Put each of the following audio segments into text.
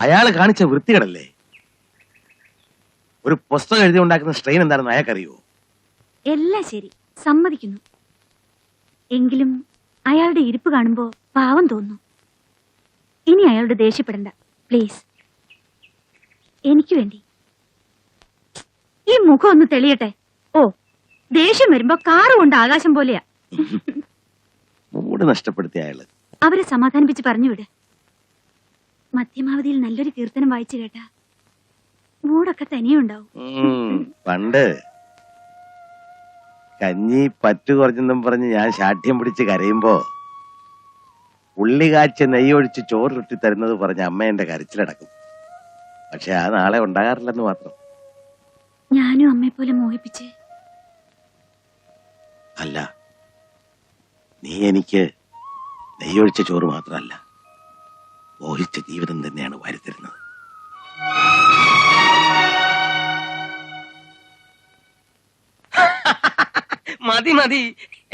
അയാള് കാണിച്ച വൃത്തികേടല്ലേ? ഒരു പുസ്തകം എഴുതി ഉണ്ടാക്കുന്ന സ്ട്രെയിൻ എന്താണെന്ന് അയാൾക്കറിയോ? എല്ലാം ശരി, സമ്മതിക്കുന്നു. എങ്കിലും അയാളുടെ ഇരിപ്പ് കാണുമ്പോ പാവം തോന്നുന്നു. ഇനി അയാളുടെ ദേഷ്യപ്പെടണ്ട പ്ലീസ്. എനിക്ക് വേണ്ടി ഈ മുഖം ഒന്ന് തെളിയട്ടെ. ഓ, ദേഷ്യം വരുമ്പോ കാറ് കൊണ്ട് ആകാശം പോലെയാ. മൂഡ് നഷ്ടപ്പെടുത്തിയ അയാള്. അവരെ സമാധാനിപ്പിച്ച് പറഞ്ഞുവിട്. മധ്യമാവധിയിൽ നല്ലൊരു കീർത്തനം വായിച്ചു കേട്ടാ മൂടൊക്കെ തനിയുണ്ടാവും. പണ്ട് കഞ്ഞി പറ്റു കുറഞ്ഞെന്നും പറഞ്ഞ് ഞാൻ ശാഠ്യം പിടിച്ച് കരയുമ്പോ ഉള്ളി കാച്ച നെയ്യൊഴിച്ച് ചോറ് ചുട്ടി തരുന്നത് പറഞ്ഞ അമ്മ എന്റെ കരച്ചിലടക്കും. പക്ഷെ ആ നാളെ ഉണ്ടാകാറില്ലെന്ന് മാത്രം. ഞാനും അമ്മയെ പോലെ മോഹിപ്പിച്ച്. അല്ല, നീ എനിക്ക് നെയ്യൊഴിച്ച ചോറ് മാത്രമല്ല, മോഹിച്ച ജീവിതം തന്നെയാണ് വാരിത്തരുന്നത്. മതി മതി,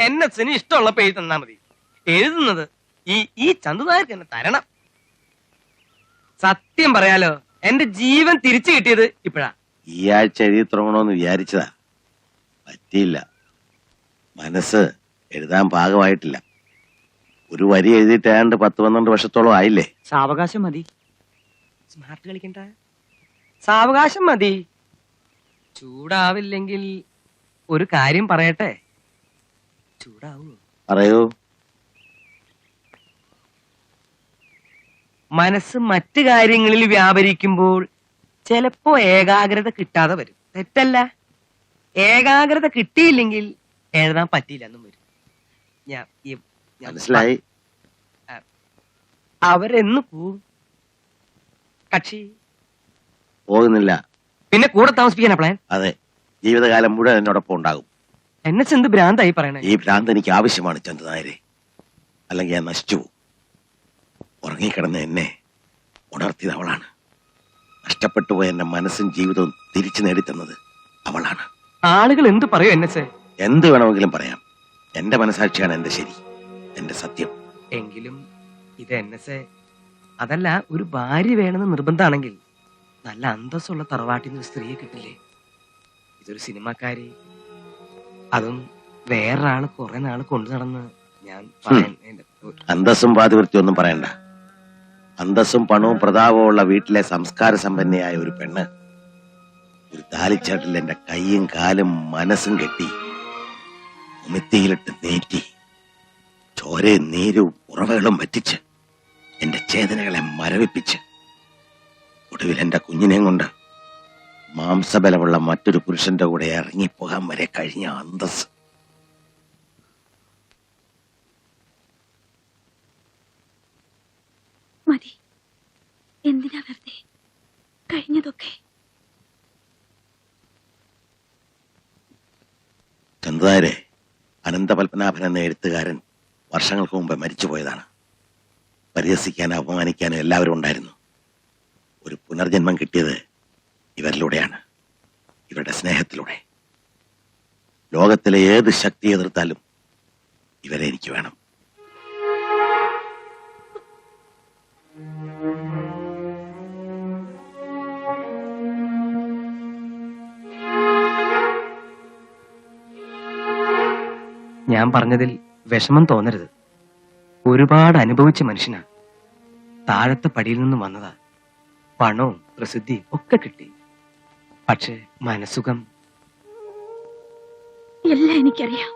എന്നെ സിനി ഇഷ്ടമുള്ളപ്പോ എഴുതി തന്നാ മതി. എഴുതുന്നത് ഈ ചന്തുനായർക്ക് എന്നെ തരണം. സത്യം പറയാലോ, എന്റെ ജീവൻ തിരിച്ചു കിട്ടിയത് ഇപ്പഴാ. ഈ ആഴ്ച എഴുതി തുടങ്ങണമെന്ന് വിചാരിച്ചതാ, പറ്റിയില്ല. മനസ്സ് എഴുതാൻ പാകമായിട്ടില്ല. ഒരു വരി എഴുതിയിട്ട് ഏതാണ്ട് 10-12 വർഷത്തോളം ആയില്ലേ. സാവകാശം മതി, സ്മാർട്ട് കളിക്കണ്ട. സാവകാശം മതി. ചൂടാവില്ലെങ്കിൽ ഒരു കാര്യം പറയട്ടെ. ചൂടാവൂ? പറയൂ. മനസ്സ് മറ്റു കാര്യങ്ങളിൽ വ്യാപരിക്കുമ്പോൾ ചിലപ്പോ ഏകാഗ്രത കിട്ടാതെ വരും. തെറ്റല്ല. ഏകാഗ്രത കിട്ടിയില്ലെങ്കിൽ എഴുതാൻ പറ്റിയില്ല എന്നും വരും. മനസ്സിലായി. അവരെന്ന് പോവും? കക്ഷി പോകുന്നില്ല. പിന്നെ കൂടെ താമസിപ്പിക്കാനാ പ്ലാൻ? അതെ, ജീവിതകാലം മുഴുവൻ എന്നോടൊപ്പം ഉണ്ടാകും. എന്നെ ചെന്ത് ഭ്രാന്തായി പറയണേ. ഈ ഭ്രാന്ത് എനിക്ക് ആവശ്യമാണ് ചന്തുനായരെ, അല്ലെങ്കിൽ ഞാൻ നശിച്ചു പോകും. ഉറങ്ങിക്കിടന്ന എന്നെ ഉണർത്തിയത് അവളാണ്. നഷ്ടപ്പെട്ടു പോയ എന്റെ മനസ്സും ജീവിതവും തിരിച്ചു നേടിത്തന്നത് അവളാണ്. ആളുകൾ എന്ത് പറയൂ എന്നെ? എന്ത് വേണമെങ്കിലും പറയാം. എന്റെ മനസാക്ഷിയാണ് എന്റെ ശരി, എന്റെ സത്യം. എങ്കിലും ഇത് എന്നെ അതല്ല, ഒരു ഭാര്യ വേണമെന്ന് നിർബന്ധമാണെങ്കിൽ നല്ല അന്തസ്സുള്ള തറവാട്ടിൽ നിന്ന് സ്ത്രീയെ കിട്ടില്ലേ? ഇതൊരു സിനിമക്കാരി, അതും വേറൊരാള് കുറെ നാള് കൊണ്ടു നടന്ന്. ഞാൻ അന്തസ്സും പാതിവൃത്തിയും ഒന്നും പറയണ്ട. അന്തസ്സും പണവും പ്രതാപവും ഉള്ള വീട്ടിലെ സംസ്കാര സമ്പന്നയായ ഒരു പെണ്ണ് ഒരു താലിച്ചാട്ടിൽ എന്റെ കൈയും കാലും മനസ്സും കെട്ടി ഉമിത്തിയിലിട്ട് നീറ്റി ചോരയും നീരും ഉറവകളും വറ്റിച്ച് എന്റെ ചേതനകളെ മരവിപ്പിച്ച് ഒടുവിൽ എന്റെ കുഞ്ഞിനെയും കൊണ്ട് മാംസബലമുള്ള മറ്റൊരു പുരുഷന്റെ കൂടെ ഇറങ്ങിപ്പോകാൻ വരെ കഴിഞ്ഞ അന്തസ്. മതി, എന്തിനാ വെറുതെ കഴിഞ്ഞതൊക്കെ. ചന്തുനായരെ, അനന്തപത്മനാഭൻ എന്ന എഴുത്തുകാരൻ വർഷങ്ങൾക്ക് മുമ്പ് മരിച്ചുപോയതാണ്. പരിഹസിക്കാനും അപമാനിക്കാനും എല്ലാവരും ഉണ്ടായിരുന്നു. ഒരു പുനർജന്മം കിട്ടിയത് ഇവരിലൂടെയാണ്, ഇവരുടെ സ്നേഹത്തിലൂടെ. ലോകത്തിലെ ഏത് ശക്തി എതിർത്താലും ഇവരെ എനിക്ക് വേണം. ഞാൻ പറഞ്ഞതിൽ വിഷമം തോന്നരുത്. ഒരുപാട് അനുഭവിച്ച മനുഷ്യനാ. താഴത്തെ പടിയിൽ നിന്നും വന്നതാ. പണവും പ്രസിദ്ധിയും ഒക്കെ കിട്ടി. പക്ഷെ മനസ്സുഖം എല്ലാം എനിക്കറിയാം.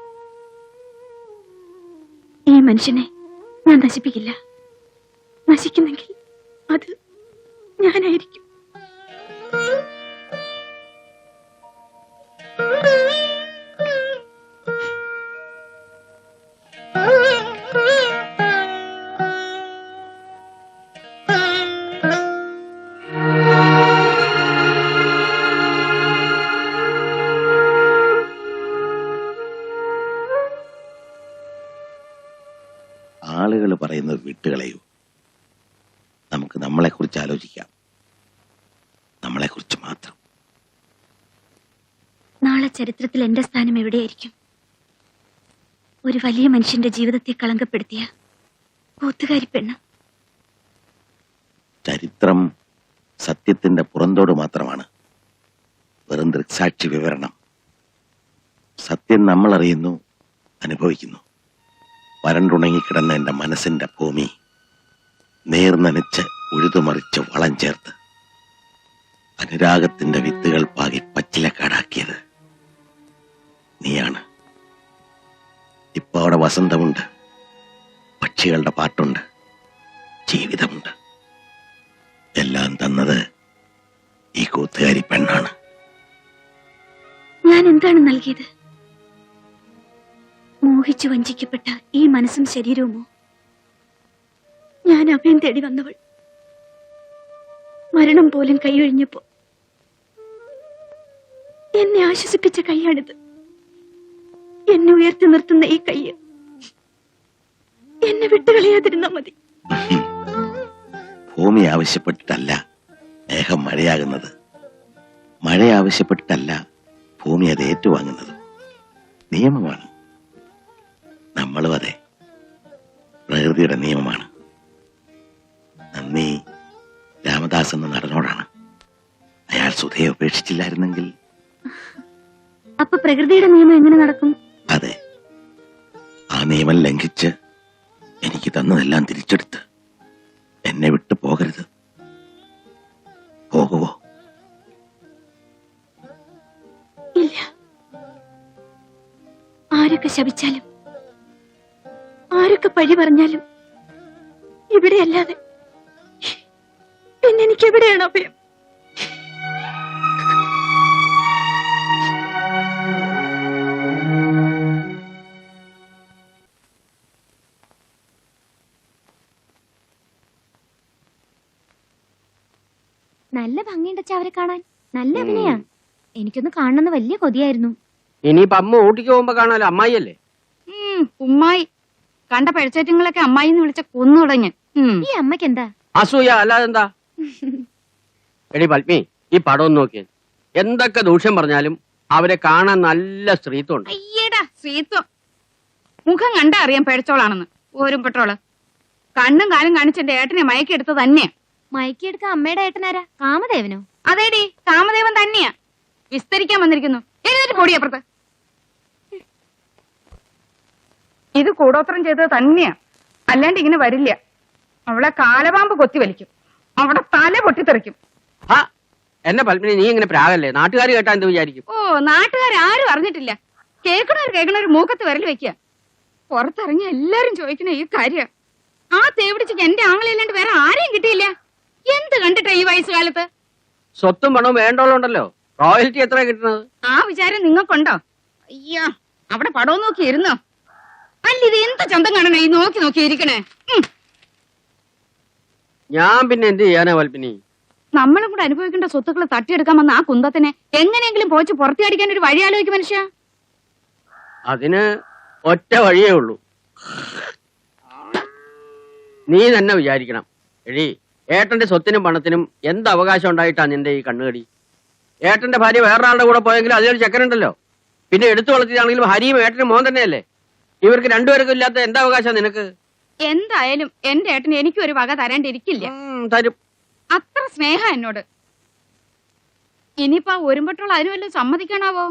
ഈ മനുഷ്യനെ ഞാൻ നശിപ്പിക്കില്ല. നശിക്കുന്നെങ്കിൽ അത് ഞാനായിരിക്കും. ആളുകൾ പറയുന്നത് വിട്ടുകളയൂ. നമുക്ക് നമ്മളെക്കുറിച്ച് ആലോചിക്കാം, നമ്മളെക്കുറിച്ച് മാത്രം. നാളെ ചരിത്രത്തിൽ എന്റെ സ്ഥാനം എവിടെയായിരിക്കും? ഒരു വലിയ മനുഷ്യന്റെ ജീവിതത്തെ കളങ്കപ്പെടുത്തിയ കൂത്തുകാരി പെണ്ണ്. ചരിത്രം സത്യത്തിന്റെ പുറന്തോട് മാത്രമാണ്. വെറും ദൃക്സാക്ഷി വിവരണം. സത്യം നമ്മൾ അറിയുന്നു, അനുഭവിക്കുന്നു. വരണ്ടുണങ്ങിക്കിടന്ന എന്റെ മനസ്സിന്റെ ഭൂമി നേർനനച്ച് ഉഴുതുമറിച്ച് വളം ചേർത്ത് അനുരാഗത്തിന്റെ വിത്തുകൾ പാകി പച്ചിലക്കാടാക്കിയത് നീയാണ്. ഇപ്പൊ അവിടെ വസന്തമുണ്ട്, പക്ഷികളുടെ പാട്ടുണ്ട്, ജീവിതമുണ്ട്. എല്ലാം തന്നത് ഈ കൂത്തുകാരി പെണ്ണാണ്. ഞാൻ എന്താണ് നൽകിയത്? മോഹിച്ചു വഞ്ചിക്കപ്പെട്ട ഈ മനസ്സും ശരീരവുമോ? ഞാൻ അഭയം തേടി വന്നവൾ. മരണം പോലും കൈയൊഴിഞ്ഞപ്പോ എന്നെ ആശ്വസിപ്പിച്ച കൈയാണിത്. എന്നെ ഉയർത്തി നിർത്തുന്ന ഈ കൈ എന്നെ വിട്ടുകളയാതിരുന്നാ മതി. ഭൂമി ആവശ്യപ്പെട്ടിട്ടല്ല മേഘം മഴയാകുന്നത്. മഴ ആവശ്യപ്പെട്ടിട്ടല്ല ഭൂമി അത് ഏറ്റുവാങ്ങുന്നത്. നിയമമാണ്. നമ്മളും അതെ, പ്രകൃതിയുടെ നിയമമാണ്. നന്ദി രാമദാസ് എന്ന നടനോടാണ്. അയാൾ സുധയെ ഉപേക്ഷിച്ചില്ലായിരുന്നെങ്കിൽ. അപ്പൊ പ്രകൃതിയുടെ നിയമം എങ്ങനെ നടക്കും? അതെ, ആ നിയമം ലംഘിച്ച് എനിക്ക് തന്നതെല്ലാം തിരിച്ചെടുത്ത് എന്നെ വിട്ടു പോകരുത്. പോകുവോ? ഇല്ല. ആരൊക്കെ ശപിച്ചാലും ആരൊക്കെ പഴി പറഞ്ഞാലും ഇവിടെയല്ലാതെ പിന്നെ എനിക്ക് എവിടെയാണ് അഭയം? നല്ല ഭംഗിയുണ്ട് അവരെ കാണാൻ. നല്ല അഭിനയാ. എനിക്കൊന്ന് കാണണമെന്ന് വലിയ കൊതിയായിരുന്നു. ഇനിയിപ്പൊ അമ്മ ഊട്ടിക്ക് പോകുമ്പോ കാണാലോ. അമ്മായിയല്ലേ? ഉമ്മായി കണ്ട പഴിച്ചേറ്റങ്ങളൊക്കെ അമ്മായിന്ന് വിളിച്ച കൊന്നു തുടങ്ങി. ഈ അമ്മയ്ക്ക് എന്താ അസൂയ അല്ലാതെന്താ? എടി പത്മി, ഈ പടം ഒന്ന് നോക്കിയേ. എന്തൊക്കെ ദൂഷ്യം പറഞ്ഞാലും അവരെ കാണാൻ നല്ല സ്ത്രീത്വമുണ്ട്. അയ്യടാ സ്ത്രീത്വം. മുഖം കണ്ടാ അറിയാൻ പഴിച്ചോളാണെന്ന്. ഓരും പെട്ടോള് കണ്ണും കാലും കാണിച്ചെന്റെ ഏട്ടനെ മയക്കെടുത്ത് തന്നെയാ. മയക്കിയെടുക്ക അമ്മയുടെ ഏട്ടനാരാ? കാമദേവനോ? അതേടി, കാമദേവൻ തന്നെയാ. വിസ്തരിക്കാൻ വന്നിരിക്കുന്നു. എഴുന്നേറ്റ് പൊടി അപ്പുറത്ത്. ഇത് കൂടോത്രം ചെയ്തത് തന്നെയാ, അല്ലാണ്ട് ഇങ്ങനെ വരില്ല. അവളെ കാലപാമ്പ് കൊത്തി വലിക്കും, അവിടെ തല പൊട്ടിത്തെറിക്കും. ആ എന്നെ പത്മിനി, നീ ഇങ്ങനെ പ്രാഗല്ലേ? നാട്ടുകാർ കേട്ടാ എന്ത് വിചാരിക്കും? ഓ, നാട്ടുകാരും അറിഞ്ഞിട്ടില്ല. കേൾക്കണവർ മൂക്കത്ത് വിരൽ വെക്കുക. പുറത്തിറങ്ങി എല്ലാരും ചോദിക്കണ ഈ കാര്യം. ആ തേവിടിച്ചക്ക് എന്റെ ആങ്ങളില്ലാണ്ട് വേറെ ആരെയും കിട്ടിയില്ല. എന്ത് കണ്ടിട്ടാ ഈ വയസ്സുകാലത്ത്? സ്വത്തും പണവും വേണ്ടോളുണ്ടല്ലോ. റോയൽറ്റി എത്ര കിട്ടുന്നത്? ആ വിചാരം നിങ്ങൾക്കുണ്ടോ? അയ്യോ, അവിടെ പടവും നോക്കി ഇരുന്നോ? അല്ല, ഇത് എന്ത് ചന്തം കാണണേ ഈ നോക്കി നോക്കി ഇരിക്കണേ? ഞാൻ പിന്നെ എന്ത് ചെയ്യാനാ പത്മിനി? നമ്മളും കൂടെ അനുഭവിക്കേണ്ട സ്വത്തുക്കൾ തട്ടിയെടുക്കാൻ വന്ന ആ കുന്തത്തിനെ എങ്ങനെയെങ്കിലും പോച്ച് പുറത്തിയടിക്കാൻ ഒരു വഴി ആലോചിക്കും മനുഷ്യ. അതിന് ഒറ്റ വഴിയേ ഉള്ളൂ. നീ തന്നെ വിചാരിക്കണം. എഴി, ഏട്ടന്റെ സ്വത്തിനും പണത്തിനും എന്ത് അവകാശം ഉണ്ടായിട്ടാ നിന്റെ ഈ കണ്ണുകടി? ഏട്ടന്റെ ഭാര്യ വേറൊരാളുടെ കൂടെ പോയെങ്കിലും അതിലൊരു ചെക്കനുണ്ടല്ലോ. പിന്നെ എടുത്തു വളർത്തിയതാണെങ്കിലും ഹരിയും ഏട്ടനും മോൻ തന്നെയല്ലേ. ഇവർക്ക് രണ്ടുപേർക്കും ഇല്ലാത്ത എന്താ അവകാശം നിനക്ക്? എന്തായാലും എന്റെ ഏട്ടന് എനിക്കും ഒരു വക തരാണ്ടിരിക്കില്ല. തരും. അത്ര സ്നേഹം എന്നോട്. ഇനിയിപ്പോ ഒരുമ്പട്ടോളം അതിന് വല്ലതും സമ്മതിക്കണാവോ?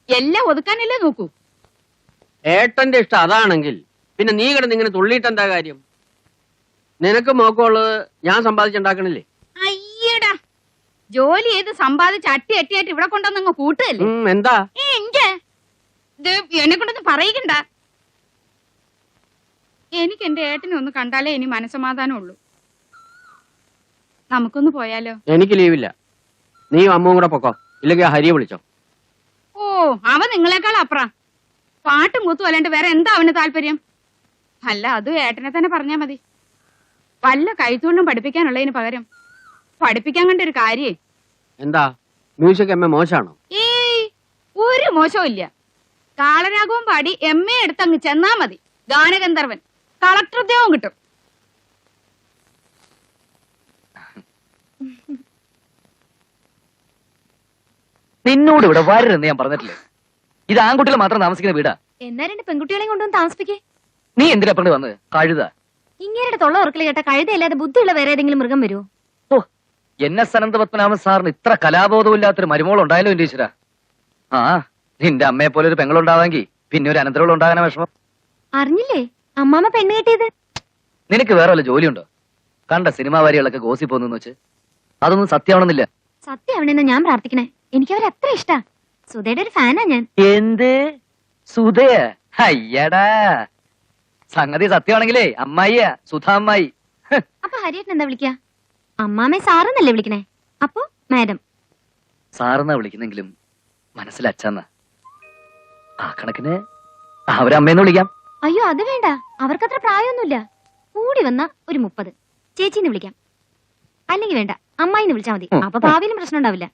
എല്ലാം ഒതുക്കാനല്ലേ നോക്കൂ. ഏട്ടന്റെ ഇഷ്ടം അതാണെങ്കിൽ പിന്നെ നീ കിടന്ന് ഇങ്ങനെ തുള്ളിയിട്ടെന്താ കാര്യം? നിനക്ക് മോക്കമുള്ളത് ഞാൻ സമ്പാദിച്ചുണ്ടാക്കണില്ലേ? അയ്യടാ, ജോലി ചെയ്ത് സമ്പാദിച്ച് അട്ടി അട്ടിയായിട്ട് ഇവിടെ കൊണ്ടുവന്നങ്ങ് കൂട്ടുകല്ലേ. എന്താ എന്നെ കൊണ്ടൊന്നും പറയിക്കണ്ട. എനിക്ക് എന്റെ ഏട്ടനെ ഒന്ന് കണ്ടാലേ ഇനി മനസ്സമാധാനം ഉള്ളൂ. നമുക്കൊന്ന് പോയാലോ? എനിക്ക് ലീവില്ല. നീ അമ്മവും കൂടെ പൊക്കോ, ഇല്ലെങ്കിൽ ഹരിയെ വിളിച്ചോ. ഓ, അവൻ നിങ്ങളെക്കാൾ അപ്പുറം. പാട്ടും കൂത്തും അല്ലാണ്ട് വേറെ എന്താ അവന് താല്പര്യം? അല്ല, അതും ഏട്ടനെ തന്നെ പറഞ്ഞാ മതി. വല്ല കൈത്തൊണ്ടും പഠിപ്പിക്കാനുള്ളതിന് പകരം പഠിപ്പിക്കാൻ കണ്ട ഒരു കാര്യേ. എന്താ മ്യൂസിക് എം എ മോശമാണോ? ഏയ്, ഒരു മോശവും ഇല്ല. കാളരാഗവും പാടി എം എ എടുത്തങ്ങ് ചെന്നാ മതി. ഗാനഗന്ധർവൻ, കളക്ടർ ഉദ്യോഗം കിട്ടും. നിന്നോട് ഇവിടെ വരരുതെന്ന് ഞാൻ പറഞ്ഞിട്ടില്ലേ? ഇത് ആൺകുട്ടികൾ മാത്രം താമസിക്കുന്ന വീടാ. എന്നാ രണ്ട് പെൺകുട്ടികളെയും കൊണ്ടുവന്ന് താമസിപ്പിക്കേ. നീ എന്തിനാ പറഞ്ഞു വന്നത്? കഴുത. ഇങ്ങേരുടെ തൊള്ള ഉറക്കല് കേട്ട കഴുതയല്ലാതെ ബുദ്ധിയുള്ള വേറെ ഏതെങ്കിലും മൃഗം വരുമോ? ഓ, NS അനന്തപത്മനാഭൻ സാറിന് ഇത്ര കലാബോധമില്ലാത്തൊരു മരുമോൾ ഉണ്ടായാലും എന്റെ ഈശ്വര. ആ നിന്റെ അമ്മയെ പോലെ ഒരു പെങ്ങളുണ്ടാവാമെങ്കിൽ പിന്നെ ഒരു അനന്തരവൾ ഉണ്ടാകാനാ വിഷമം. അറിഞ്ഞില്ലേ അമ്മാമ്മ പെണ്ണ് കെട്ടിയത്? നിനക്ക് വേറെ വല്ല ജോലിയുണ്ടോ? കണ്ട സിനിമാ വാരികളൊക്കെ ഗോസി പോന്നു വെച്ച് അതൊന്നും സത്യമാണെന്നില്ല. സത്യമാണെന്ന് ഞാൻ പ്രാർത്ഥിക്കണേ. എനിക്ക് അവരെ അത്ര ഇഷ്ടാ. സുധയുടെ ഒരു ഫാനാ ഞാൻ. എന്ത് സുധയ? അയ്യടാ, സംഗതി സത്യമാണെങ്കിലേ അമ്മായിയാ, സുധാമ്മായി. അപ്പൊ ഹരിയേട്ടൻ എന്താ വിളിക്കാ? അമ്മാമ്മേ സാറെന്നല്ലേ വിളിക്കണേ? അപ്പൊ മാഡം. സാറെന്നാ വിളിക്കുന്നെങ്കിലും മനസ്സിൽ അച്ഛന്നാ. ആ കണക്കിന് അവരമ്മേന്ന് വിളിക്കാം. അയ്യോ അത് വേണ്ട, അവർക്കത്ര പ്രായമൊന്നുമില്ല. കൂടി വന്ന ഒരു 30. ചേച്ചിന്ന് വിളിക്കാം. അല്ലെങ്കിൽ വേണ്ട, അമ്മായിന്ന് വിളിച്ചാ മതി. അപ്പൊ ഭാവിയിലും പ്രശ്നം ഉണ്ടാവില്ല.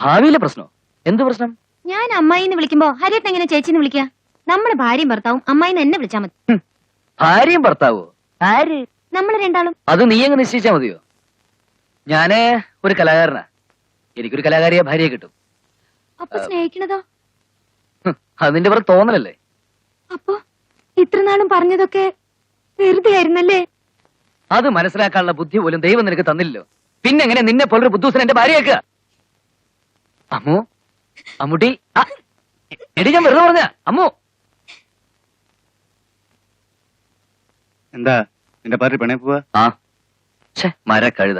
ഭാവിയിലെ പ്രശ്നോ? എന്ത് പ്രശ്നം? ഞാൻ അമ്മായിന്ന് വിളിക്കുമ്പോ ഹരിയേട്ടൻ എങ്ങനെ ചേച്ചിന്ന് വിളിക്കാ? നമ്മുടെ ഭാര്യയും ഭർത്താവും അമ്മായിന്ന് എന്നെ വിളിച്ചാ മതി. ഭാര്യയും ഭർത്താവോ? ആര്? നമ്മൾ രണ്ടാളും. അത് നീ അങ്ങ് നിശ്ചയിച്ചാ മതിയോ? ഞാന് ഒരു കലാകാരനാ. എനിക്കൊരു കലാകാരിയെ ഭാര്യയെ കിട്ടും. അപ്പൊ സ്നേഹിക്കണതോ? അത് നിന്റെ വെറുതെ തോന്നലല്ലേ? അപ്പൊ ഇത്രനാളും പറഞ്ഞതൊക്കെ വെറുതെ ആയിരുന്നല്ലേ? അത് മനസ്സിലാക്കാനുള്ള ബുദ്ധി പോലും ദൈവം നിനക്ക് തന്നില്ലല്ലോ. പിന്നെ എങ്ങനെ നിന്നെ പോലൊരു ബുദ്ധൂസൻ എന്റെ ഭാര്യയാക്കുക? അമ്മു, അമ്മുട്ടി, എടി ഞാൻ വെറുതെ പറഞ്ഞ അമ്മു. എന്താ നിന്റെ പാർട്ടി പെണേ പോവാ? ആ ഛേ, മര കഴുത.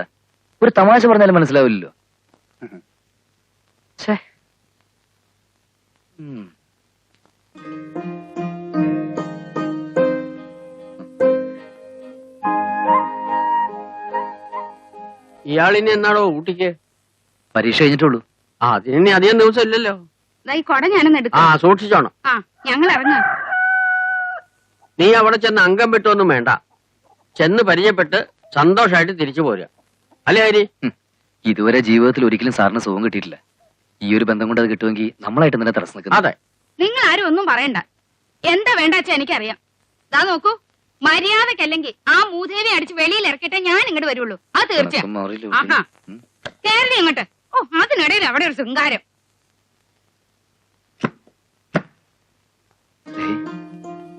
ഒരു തമാശ പറഞ്ഞാലും മനസ്സിലാവില്ലല്ലോ. ഛേ. ഇയാളിനി എന്നാടോ ഊട്ടിക്ക്? പരീക്ഷ കഴിഞ്ഞിട്ടുള്ളൂ. ആ അതിനി അധികം ദിവസം ഇല്ലല്ലോ. ഈ കൊട ഞാനൊന്ന് ആ എടുക്കാം. സൂക്ഷിച്ചോണം. ആ ഞങ്ങൾ ഇറങ്ങാം. നീ അവിടെ ചെന്ന് അംഗം വിട്ടൊന്നും വേണ്ട. ചെന്ന് പരിചയപ്പെട്ട് സന്തോഷമായിട്ട് തിരിച്ചു പോരുക. അല്ലേ ഹരി? ഇതുവരെ ജീവിതത്തിൽ ഒരിക്കലും സാറിന് സുഖം കിട്ടിയിട്ടില്ല. ഈ ഒരു ബന്ധം കൊണ്ട് അത് കിട്ടുമെങ്കിൽ നമ്മളായിട്ട് തന്നെ തടസ്സം നിൽക്കുന്നു. അതെ. നിങ്ങൾ ആരും ഒന്നും പറയണ്ട. എന്താ വേണ്ടാച്ച എനിക്കറിയാം. ദാ നോക്കൂ, മര്യാദക്കല്ലെങ്കിൽ ആ മൂദേവി അടിച്ച് വെളിയിൽ ഇറക്കിട്ടേ ഞാൻ ഇങ്ങോട്ട് വരുള്ളൂ. അത് തീർച്ചയായും. ആഹാ, കേരളി ഇങ്ങോട്ട്. ഓ, അതിനിടയിൽ അവിടെ ഒരു ശൃംഗാരം.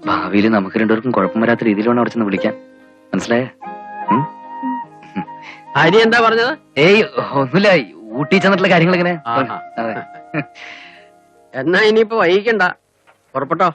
ഭാവിയിൽ നമുക്ക് രണ്ടുപേർക്കും കുഴപ്പം വരാത്ത രീതിയിലാണ് അവിടെ ചെന്ന് വിളിക്കാൻ. മനസ്സിലായ? ഹരി എന്താ പറഞ്ഞത്? ഏയ് ഒന്നുമില്ല, ഊട്ടി ചെന്നിട്ടുള്ള കാര്യങ്ങൾ ഇങ്ങനെ. എന്നാ ഇനിയിപ്പോ വൈകിക്കണ്ട, പുറപ്പെട്ടോ.